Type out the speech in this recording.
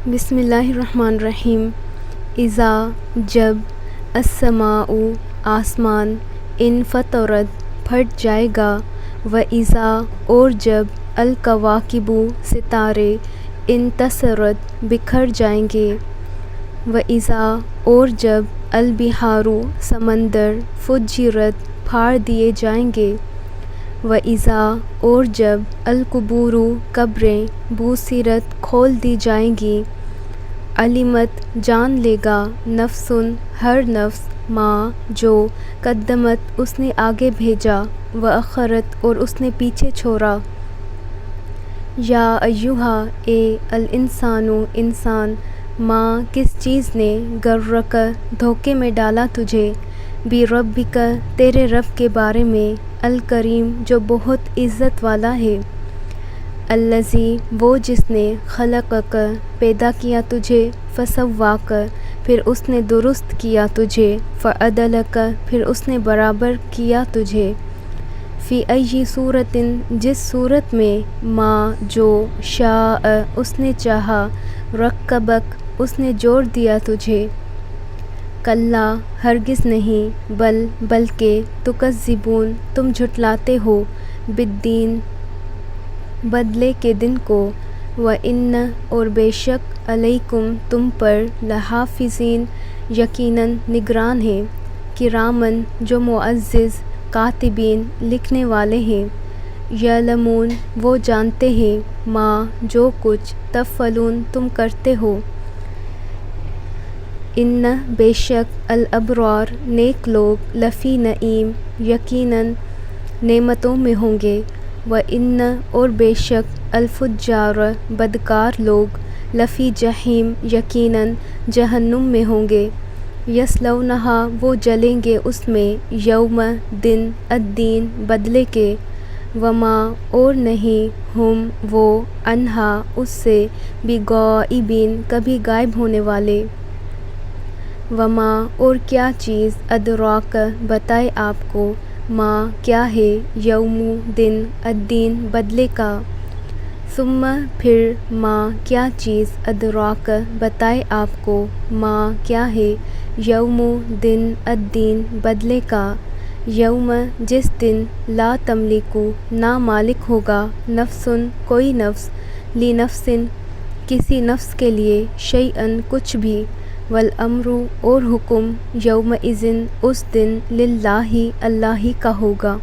بسم اللہ الرحمن الرحیم۔ اذا جب، السماء آسمان، انفطرت پھٹ جائے گا، واذا اور جب، الکواکب ستارے، انتثرت بکھر جائیں گے، واذا اور جب، البحار سمندر، فجرت پھاڑ دیے جائیں گے، واذا اور جب، القبور قبریں، بعثرت کھول دی جائیں گی، علمت جان لے گا، نفس ہر نفس، ما جو، قدمت اس نے آگے بھیجا، وأخرت اور اس نے پیچھے چھوڑا۔ یا ایہا اے الانسان انسان، ما کس چیز نے، غرک دھوکے میں ڈالا تجھے، بربک تیرے رب کے بارے میں، الکریم جو بہت عزت والا ہے، الذی وہ جس نے، خلقک پیدا کیا تجھے، فسواک پھر اس نے درست کیا تجھے، فعدلک پھر اس نے برابر کیا تجھے، فی ای صورت جس صورت میں، ما جو، شاء اس نے چاہا، رکبک اس نے جوڑ دیا تجھے، کلا ہرگز نہیں، بلکہ تکذبون تم جھٹلاتے ہو، بالدین بدلے کے دن کو، وان اور بے شک، علیکم تم پر، لحافظین یقیناً نگران ہیں، کرامن جو معزز، کاتبین لکھنے والے ہیں، یعلمون وہ جانتے ہیں، ما جو کچھ، تفعلون تم کرتے ہو، ان بے شک، الابرار نیک لوگ، لفی نعیم یقیناً نعمتوں میں ہوں گے، وان اور بے شک، الفجار بدکار لوگ، لفی جحیم یقیناً جہنم میں ہوں گے، یصلونہا وہ جلیں گے اس میں، یوم دن، الدین بدلے کے، وما اور نہیں، ہم وہ، عنہا اس سے، بغائبین کبھی غائب ہونے والے، وما اور کیا چیز، ادراک بتائے آپ کو، ما کیا ہے، یوم دن، الدین بدلے کا، ثم پھر، ما کیا چیز، ادراک بتائے آپ کو، ما کیا ہے، یوم دن، الدین بدلے کا، یوم جس دن، لا تملک نہ مالک ہوگا، نفس کوئی نفس، لنفس کسی نفس کے لیے، شیئا کچھ بھی، والامر اور حکم، یومئذ اس دن، للہ اللہ ہی کا ہوگا۔